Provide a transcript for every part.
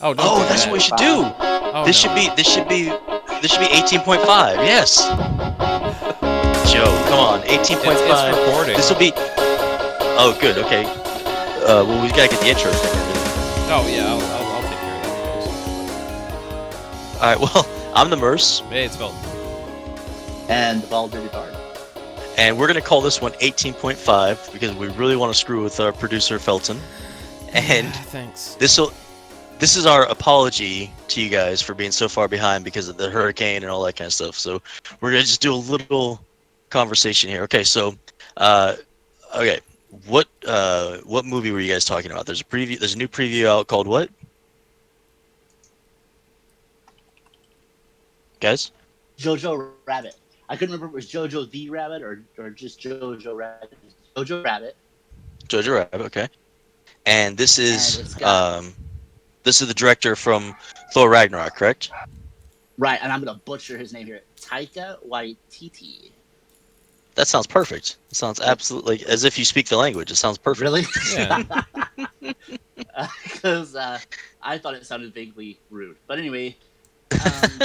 Oh, don't Oh, do that's what we that. should do. Oh This should no. be this should be this should be 18.5. Yes. Joe, come on. It's 18.5. recording. This will be. Oh, good. Okay. Well, we gotta get the intro thing and everything. Oh yeah, I'll take care of that. All right. Well, I'm the Merce, Hey, it's Velton. And the ball did it hard. and we're gonna call this one 18.5 because we really want to screw with our producer Felton. And Thanks. this is our apology to you guys for being so far behind because of the hurricane and all that kind of stuff. So we're gonna just do a little conversation here. Okay, so uh, okay, what movie were you guys talking about? There's a preview. There's a new preview out called what? Guys? Jojo Rabbit. I couldn't remember if it was Jojo the Rabbit or just Jojo Rabbit. Jojo Rabbit. Jojo Rabbit. Okay, and And it's got this is the director from Thor Ragnarok, correct? right, and I'm gonna butcher his name here. Taika Waititi. That sounds perfect. It sounds absolutely as if you speak the language. It sounds perfect. Really? Yeah. Because I thought it sounded vaguely rude. But anyway, um,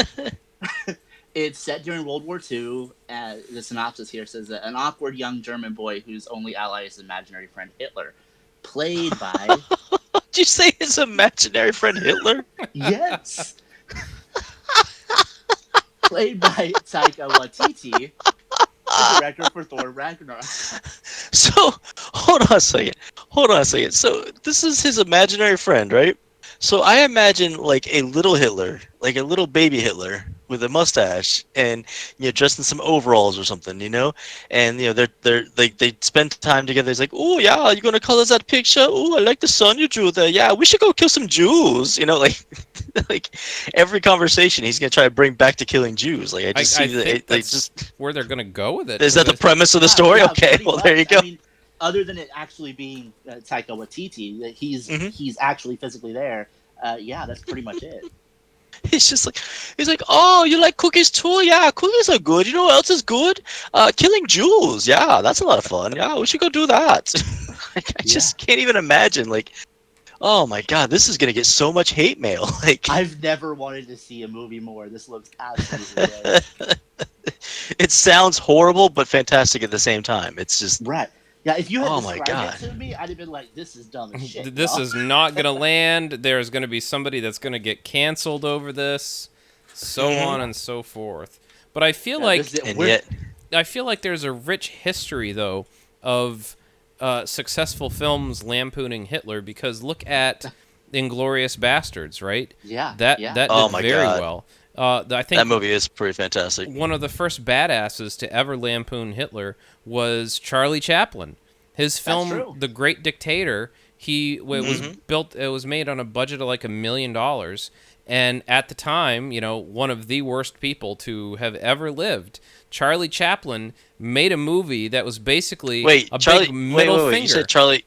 it's set during World War II. The synopsis here says that an awkward young German boy whose only ally is his imaginary friend Hitler, played by Did you say his imaginary friend Hitler? yes, played by Taika Waititi, the director for Thor Ragnarok. So, hold on a second. Hold on a second. So, this is his imaginary friend, right? So, I imagine like a little Hitler, like a little baby Hitler with a mustache and dressed in some overalls or something, and they spend time together. He's like, "Oh yeah, you gonna color that picture? Oh, I like the sun you drew there. Yeah, we should go kill some Jews." Like like every conversation he's gonna try to bring back to killing Jews. Like I just I see that think they that's just where they're gonna go with it. is that the Because premise of the story? Yeah, Okay, pretty well much. there you go. I mean, other than it actually being Taika Waititi, that Mhm. he's actually physically there. Yeah, that's pretty much it. He's like, oh, you like cookies too? Yeah, cookies are good. You know what else is good? Killing Jews. Yeah, that's a lot of fun. Yeah, we should go do that. Like, I Yeah. just can't even imagine. Like, oh my God, this is gonna get so much hate mail. Like, I've never wanted to see a movie more. This looks absolutely great. it sounds horrible but fantastic at the same time. It's just, Right. Yeah, if you had oh my described God. it to me, I'd have been like, this is dumb as shit. this y'all. is not gonna land. There's gonna be somebody that's gonna get canceled over this, so Mhm. on and so forth. But I feel Yeah, like this is- And we're- yet, I feel like there's a rich history though of successful films lampooning Hitler, because look at Inglorious Bastards, right? yeah, That yeah. that Oh did my very God. well. I that think movie is pretty fantastic. one of the first badasses to ever lampoon Hitler was Charlie Chaplin. His film, true. The Great Dictator, it was built. It was made on a budget of like $1 million, and at the time, one of the worst people to have ever lived. Charlie Chaplin made a movie that was basically Wait, a Charlie. big middle wait. You finger. said Charlie.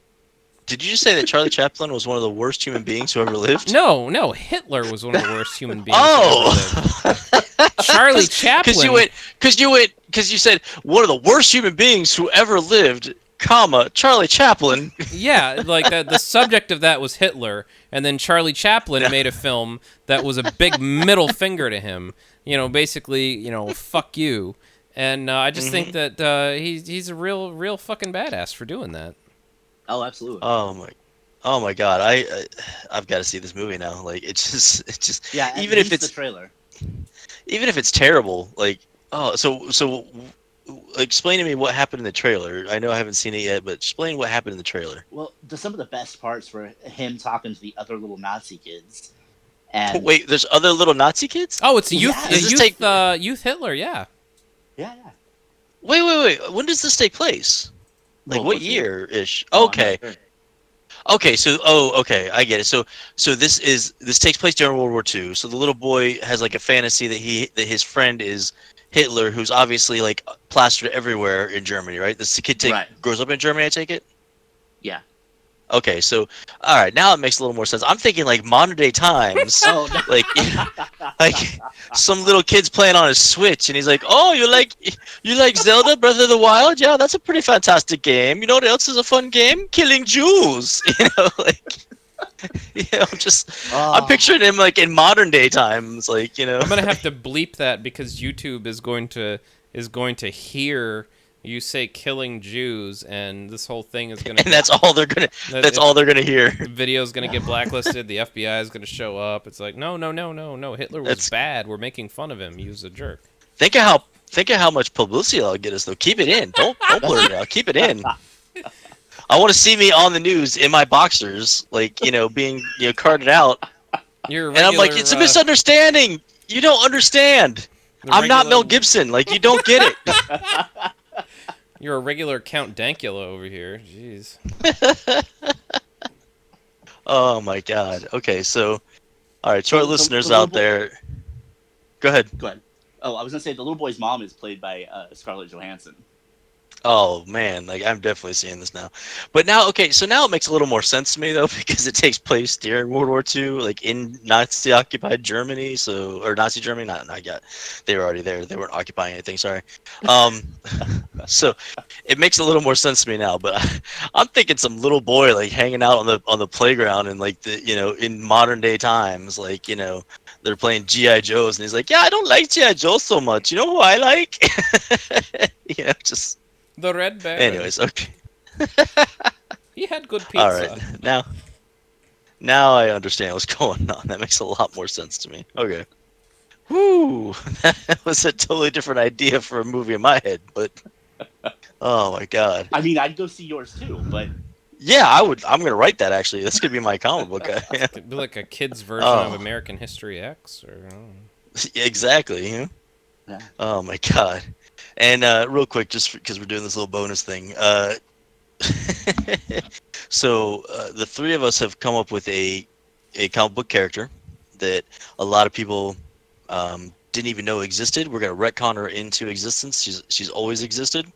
Did you just say that Charlie Chaplin was one of the worst human beings who ever lived? No, Hitler was one of the worst human beings Oh. who ever lived. Charlie Chaplin. Because you said one of the worst human beings who ever lived, comma Charlie Chaplin. Yeah, like the subject of that was Hitler, and then Charlie Chaplin made a film that was a big middle finger to him. Basically, fuck you. And I just think that he's a real fucking badass for doing that. Oh, absolutely. Oh my God! I've got to see this movie now. Like it's just Yeah, at even if least it's the trailer. even if it's terrible. Like so explain to me what happened in the trailer. I know I haven't seen it yet, but explain what happened in the trailer. Well, some of the best parts were him talking to the other little Nazi kids. And Wait, there's other little Nazi kids? Oh, it's Yeah. Does youth Hitler, yeah. yeah. Wait. When does this take place? Like World what War II. year ish? Oh, I'm Okay. not sure. Okay, okay, I get it. So this takes place during World War II. So the little boy has like a fantasy that his friend is Hitler, who's obviously like plastered everywhere in Germany, right? This kid Right. grows up in Germany, I take it. Yeah. Okay, so all right, now it makes a little more sense. I'm thinking like modern day times, Oh, no. like some little kid's playing on his Switch, and he's like, "Oh, you like Zelda Breath of the Wild? Yeah, that's a pretty fantastic game. You know what else is a fun game? Killing Jews." Like. I'm picturing him like in modern day times, like I'm gonna have to bleep that because YouTube is going to hear you say killing Jews, and this whole thing is gonna and that's all they're gonna hear. the video's gonna get blacklisted. The FBI is gonna show up. It's like, no, Hitler was That's bad. We're making fun of him. He was a jerk. think of how much publicity I'll get us though. Keep it in. Don't blur it out. Keep it in. I want to see me on the news in my boxers, like being carted out. You're a And I'm like, it's a misunderstanding. You don't understand. I'm not Mel Gibson. Like, you don't get it. You're a regular Count Dankula over here. Jeez. Oh my God. Okay, so, all right, to our listeners out there, go ahead. Go ahead. Oh, I was gonna say the little boy's mom is played by Scarlett Johansson. Oh man, like I'm definitely seeing this now. But now, okay, so now it makes a little more sense to me though, because it takes place during World War II, like in Nazi-occupied Germany. So, or Nazi Germany, not yet. They were already there. They weren't occupying anything. Sorry. So it makes a little more sense to me now. But I'm thinking some little boy like hanging out on the playground and like in modern day times, like they're playing GI Joes, and he's like, yeah, I don't like GI Joe so much. You know who I like? Just. The Red Baron. Anyways, okay. He had good pizza. All right, now I understand what's going on. That makes a lot more sense to me. Okay. Whoo, that was a totally different idea for a movie in my head, but oh my God. I mean, I'd go see yours too, but yeah, I would. I'm gonna write that actually. This could be my comic book. It'd be like a kid's version of American History X, or exactly. Yeah. Oh my God. And real quick, just because we're doing this little bonus thing, so the three of us have come up with a comic book character that a lot of people didn't even know existed. We're gonna retcon her into existence. She's always existed,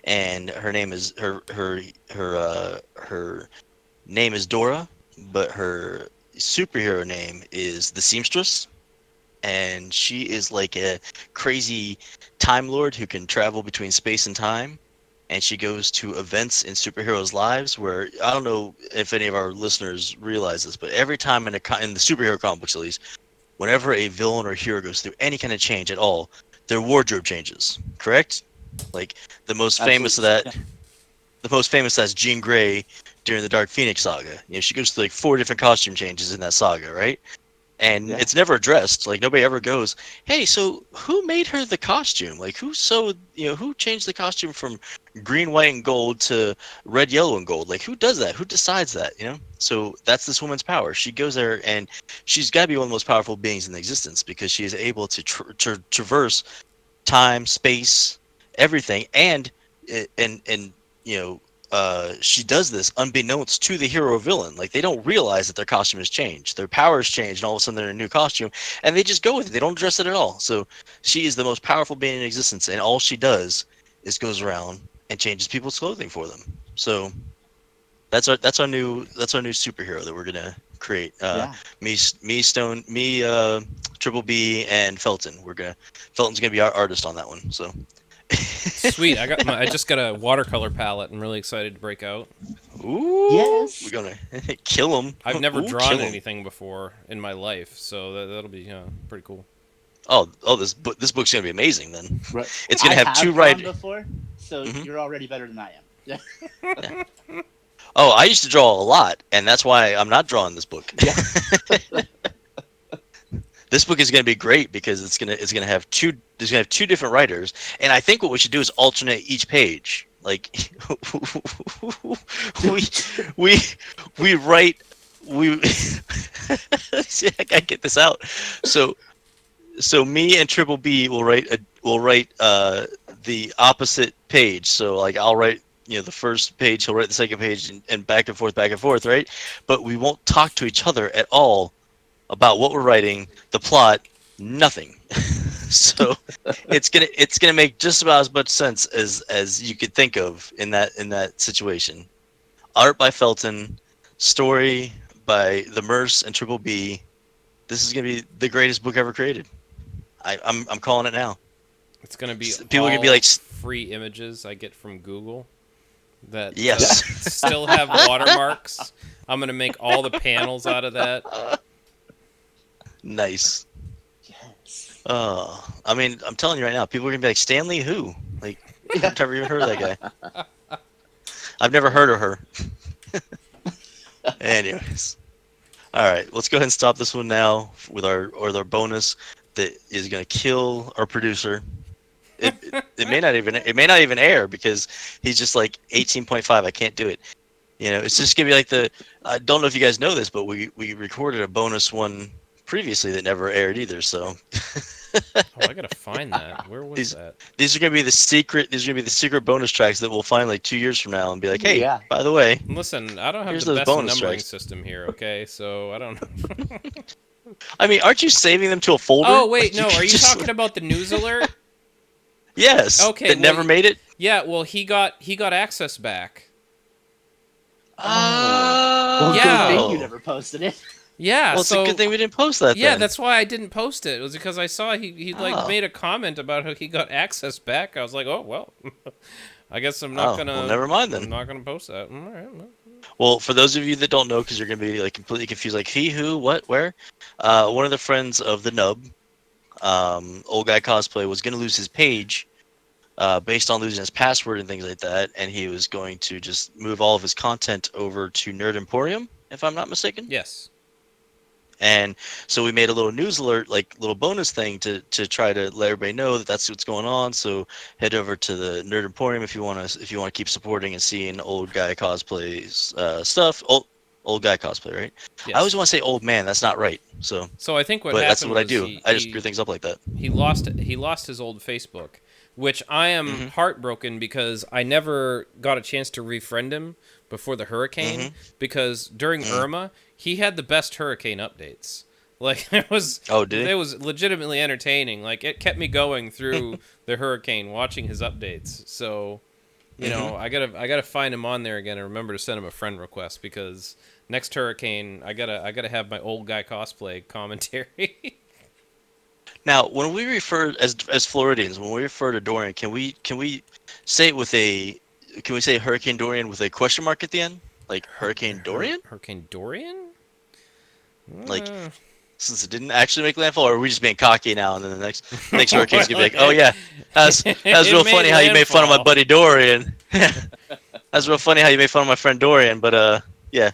and her name is her name is Dora, but her superhero name is the Seamstress. And she is like a crazy time lord who can travel between space and time, and she goes to events in superheroes' lives where, I don't know if any of our listeners realize this, but every time in the superhero comic books at least, whenever a villain or hero goes through any kind of change at all, their wardrobe changes, correct? Like the most famous of that, the most famous that's Jean Grey during the Dark Phoenix saga. She goes through like 4 different costume changes in that saga, right? And it's never addressed. Like nobody ever goes, hey, so who made her the costume? Like who who changed the costume from green, white, and gold to red, yellow, and gold? Like who does that? Who decides that? So that's this woman's power. She goes there, and she's got to be one of the most powerful beings in existence because she is able to traverse time, space, everything, and she does this unbeknownst to the hero or villain. Like they don't realize that their costume has changed, their powers changed, and all of a sudden they're in a new costume, and they just go with it. They don't address it at all. So she is the most powerful being in existence, and all she does is goes around and changes people's clothing for them. So that's our new superhero that we're gonna create. Triple B, and Felton. Felton's gonna be our artist on that one. So. Sweet. I just got a watercolor palette. I'm really excited to break out. Ooh, yes. We're gonna kill him. I've never drawn anything before in my life, so that'll be pretty cool. Oh, this book's gonna be amazing then. Right. It's gonna have 2 writers before, so you're already better than I am. Yeah. Oh, I used to draw a lot, and that's why I'm not drawing this book. Yeah. This book is going to be great because it's going to have 2 different writers, and I think what we should do is alternate each page. Like we write see, I gotta get this out. So me and Triple B will write the opposite page. So like I'll write the first page, he'll write the second page, and back and forth, right? But we won't talk to each other at all about what we're writing, the plot, nothing. So it's gonna make just about as much sense as you could think of in that situation. Art by Felton, story by the Merce and Triple B. This is gonna be the greatest book ever created. I'm calling it now. It's gonna be people are gonna be like free images I get from Google that yes still have watermarks. I'm gonna make all the panels out of that. Nice. Yes. I mean, I'm telling you right now, people are gonna be like, Stanley who? Like, I've never even heard of that guy. I've never heard of her. Anyways. All right, let's go ahead and stop this one now with our bonus that is gonna kill our producer. It may not even air because he's just like 18.5. I can't do it. You know, it's just gonna be like I don't know if you guys know this, but we recorded a bonus one previously that never aired either. So Oh, I gotta find that. Where was that? these are gonna be the secret. These are gonna be the secret bonus tracks that we'll find like 2 years from now and be like, hey, Yeah. by the way, Listen, I don't have here's the those best bonus numbering tracks. system here. Okay, so I don't know. I mean, aren't you saving them to a folder? Oh wait, Like, no. could Are you just, talking about the news alert? Yes. Okay, That well, never made it. Yeah, well, he got access back. Well, Yeah. good thing you never posted it. Yeah, Well, it's so a good thing we didn't post that. yeah, then. that's why I didn't post it. It was because I saw he like made a comment about how he got access back. I was like, oh well, I guess I'm not gonna. Well, never mind then. I'm not gonna post that. All right. Well. Well, for those of you that don't know, because you're gonna be like completely confused, like he, who, what, where, one of the friends of the nub, old guy cosplay, was gonna lose his page, based on losing his password and things like that, and he was going to just move all of his content over to Nerd Emporium, if I'm not mistaken. Yes. And so we made a little news alert, like little bonus thing to try to let everybody know that that's what's going on. So head over to the Nerd Emporium if you want to keep supporting and seeing old guy cosplays stuff. Old guy cosplay, right? Yes. I always want to say old man. That's not right. So I think what but happened that's what I was do. I just screw things up like that. He lost his old Facebook, which I am heartbroken because I never got a chance to refriend him before the hurricane because during Irma he had the best hurricane updates. Like it was it was legitimately entertaining. Like it kept me going through the hurricane watching his updates. So, you know, I gotta find him on there again and remember to send him a friend request because next hurricane I gotta have my old guy cosplay commentary. Now, when we refer as Floridians, when we refer to Dorian, can we say it can we say Hurricane Dorian with a question mark at the end? Like Hurricane Dorian? Hurricane Dorian? Like since it didn't actually make landfall, or are we just being cocky now and then the next hurricane's gonna be like, oh yeah, that's real funny how you made fun of my buddy Dorian. That's real funny how you made fun of my friend Dorian, but yeah.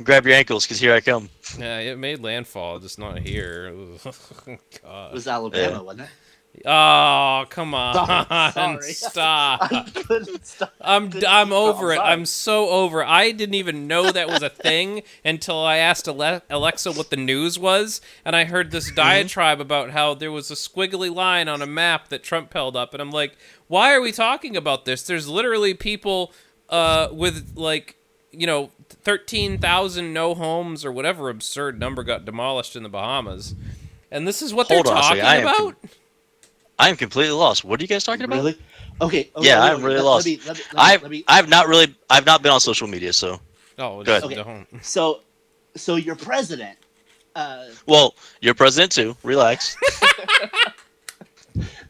Grab your ankles because here I come. Yeah, it made landfall, just not here. God. It was Alabama, wasn't it? Oh, come on. Sorry. Stop. I couldn't stop. I'm over it. Sorry. I'm so over it. I didn't even know that was a thing until I asked Alexa what the news was, and I heard this diatribe about how there was a squiggly line on a map that Trump held up, and I'm like, why are we talking about this? There's literally people with, like, you know, 13,000 no homes or whatever absurd number got demolished in the Bahamas. And this is what they're talking about? I am completely lost. What are you guys talking about? Really? Okay. Yeah, I'm really lost. I've not been on social media, so. Oh, go ahead. Okay. Don't. So your president. Well, you're president too. Relax.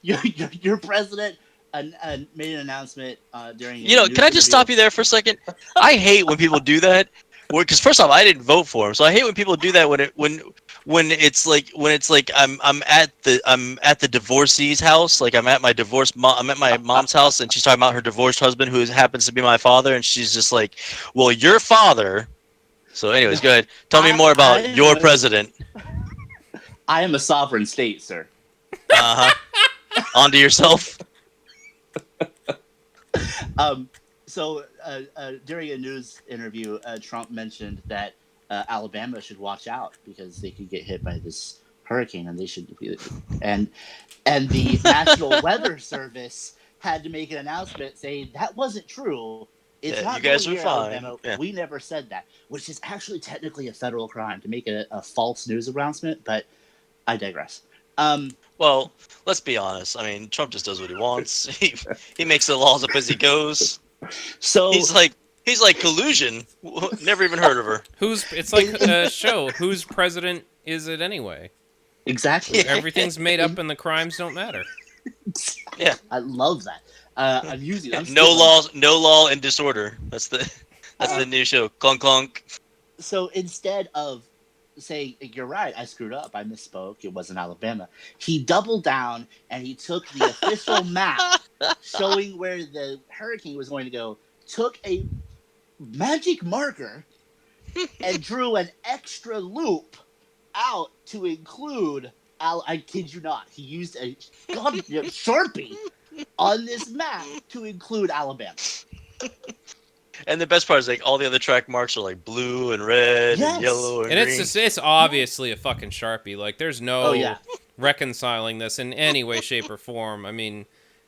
Your president made an announcment during. You know, can I just stop you there for a second? I hate when people do that. Because first off, I didn't vote for him, so I hate when people do that when it's like I'm at the divorcee's house, like I'm at my I'm at my mom's house, and she's talking about her divorced husband, who happens to be my father, and she's just like, "Well, your father." So, anyways, go ahead. Tell me more about your president. I am a sovereign state, sir. Onto yourself. So during a news interview, Trump mentioned that Alabama should watch out because they could get hit by this hurricane, and they should be. And the National Weather Service had to make an announcement saying that wasn't true. It's not you guys going are near fine. Alabama. Yeah. We never said that, which is actually technically a federal crime to make a false news announcement. But I digress. Well, let's be honest. I mean, Trump just does what he wants. He makes the laws up as he goes. So he's like collusion. Never even heard of her. It's like a show. Whose president is it anyway? Exactly. Everything's made up and the crimes don't matter. Yeah. I love that. I'm no law and disorder. That's the new show. Clunk clunk. So instead of saying, "You're right, I screwed up, I misspoke, it wasn't Alabama," he doubled down and he took the official map showing where the hurricane was going to go, took a magic marker and drew an extra loop out to include I kid you not, he used a Sharpie on this map to include Alabama. And the best part is like all the other track marks are like blue and red and Yes. yellow and And green. it's obviously a fucking Sharpie. Like, there's no Oh, yeah. reconciling this in any way, shape, or form. I mean,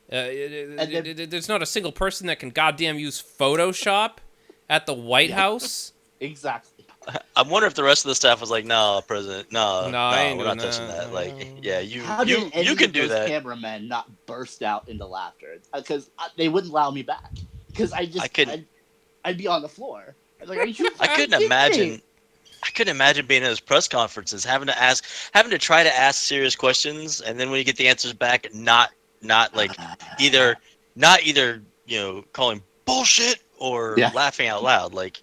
there's not a single person that can goddamn use Photoshop at the White House. Exactly. I wonder if the rest of the staff was like, "No, President, no, I ain't we're not doing touching that." Like, yeah, you Any can of do those that. cameramen not burst out into laughter because they wouldn't allow me back because I'd be on the floor. Like, are you? I couldn't imagine. I couldn't imagine being in those press conferences, having to try to ask serious questions, and then when you get the answers back, not like either calling bullshit or laughing out loud. Like,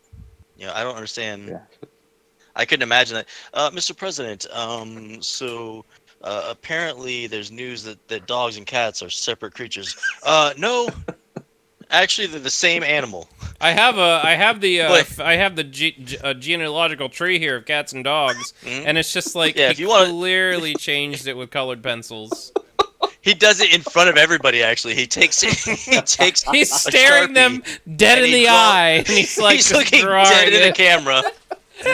I don't understand. Yeah. I couldn't imagine that. Mr. President, so apparently there's news that dogs and cats are separate creatures. No, actually they're the same animal. I have the genealogical tree here of cats and dogs, and it's just like he clearly changed it with colored pencils. He does it in front of everybody. Actually, he takes. He's staring them dead in the eye, and he's like, he's looking dead in the camera,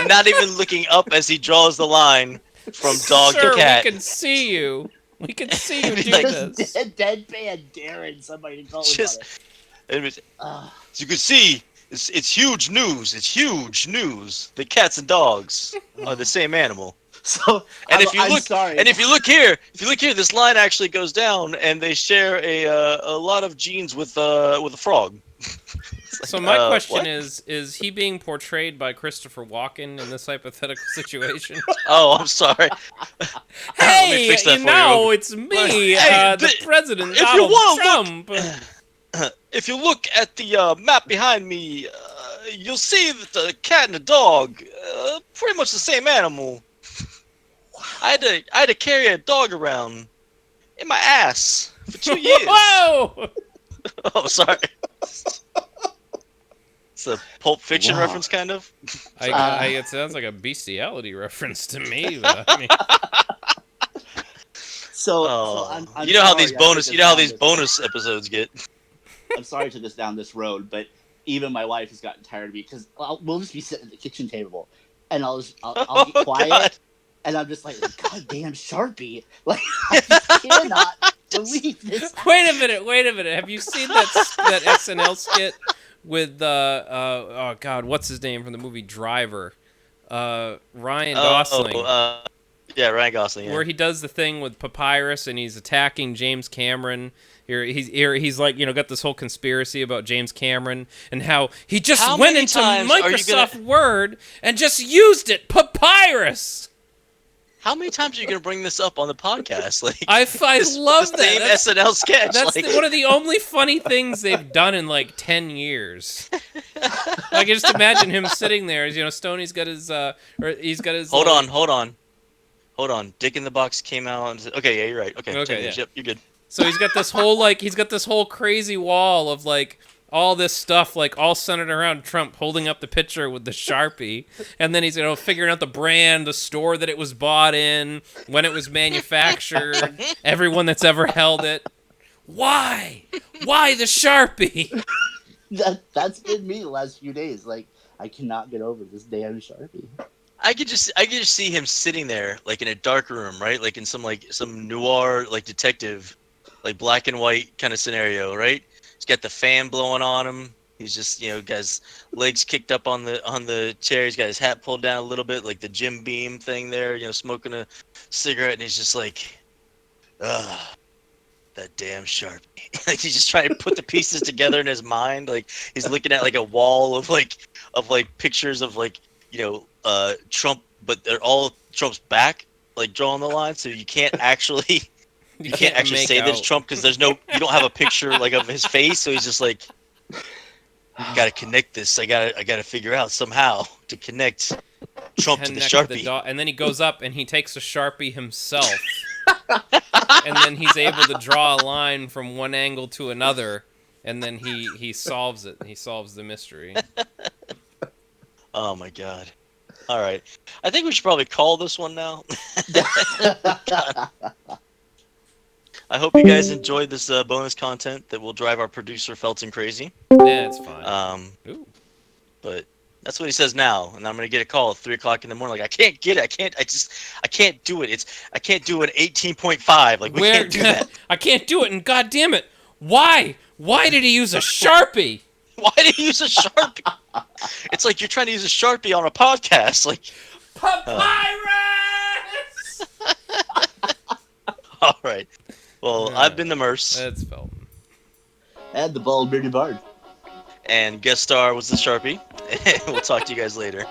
not even looking up as he draws the line from dog to cat. We can see you. We can see you do this. Deadpan daring somebody to call him on it. As you can see, it's huge news. It's huge news. The cats and dogs are the same animal. So, and if you look here, this line actually goes down, and they share a lot of genes with a frog. So my question is he being portrayed by Christopher Walken in this hypothetical situation? Oh, I'm sorry. Hey, it's me, the president, Donald Trump. If you look at the map behind me, you'll see that the cat and the dog, pretty much the same animal. I had to carry a dog around in my ass for 2 years. Whoa! Oh, sorry. It's a Pulp Fiction reference, kind of. It sounds like a bestiality reference to me. But, I mean... I'm you know how these bonus episodes get. I'm sorry to this down this road, but even my wife has gotten tired of me because we'll just be sitting at the kitchen table, and I'll get quiet. God. And I'm just like, goddamn Sharpie! Like, I just cannot believe this. Wait a minute! Have you seen that SNL skit with oh God, what's his name from the movie Driver? Ryan Gosling. Yeah, Ryan Gosling. Yeah. Where he does the thing with Papyrus and he's attacking James Cameron. He's like, got this whole conspiracy about James Cameron and how he just went into Microsoft Word and just used it. Papyrus. How many times are you going to bring this up on the podcast? Like, I love that. Same SNL sketch. That's one of the only funny things they've done in like 10 years. I can just imagine him sitting there as Stoney's got his Hold on. Dick in the Box came out and said, okay, yeah, you're right. Okay, yeah. Yep, you're good. So he's got this whole crazy wall of like all this stuff, like all centered around Trump holding up the picture with the Sharpie, and then he's figuring out the brand, the store that it was bought in, when it was manufactured, everyone that's ever held it. Why the Sharpie? That's been me the last few days. Like, I cannot get over this damn Sharpie. I could just see him sitting there like in a dark room, right? Like in some noir like detective, like black and white kind of scenario, right? He's got the fan blowing on him. He's just got his legs kicked up on the chair. He's got his hat pulled down a little bit, like the Jim Beam thing there. Smoking a cigarette, and he's just like, ugh, that damn Sharpie. Like he's just trying to put the pieces together in his mind. Like he's looking at like a wall of pictures of Trump, but they're all Trump's back, like drawing the line, so you can't actually say that it's Trump because you don't have a picture like of his face, so he's just like, Gotta connect this. I gotta figure out somehow to connect Trump to the Sharpie. And then he goes up and he takes a Sharpie himself. And then he's able to draw a line from one angle to another, and then he solves it. He solves the mystery. Oh my god. All right. I think we should probably call this one now. I hope you guys enjoyed this bonus content that will drive our producer Felton crazy. Yeah, it's fine. But that's what he says now, and I'm gonna get a call at 3 o'clock in the morning. Like, I can't get it. I can't do it. I can't do an 18.5. Like, we can't do that. I can't do it, and god damn it, why? Why did he use a Sharpie? Why did he use a Sharpie? It's like you're trying to use a Sharpie on a podcast. Like, Papyrus! All right. Well, I've been the Merce. That's Felton. And the bald bearded bard. And guest star was the Sharpie. We'll talk to you guys later.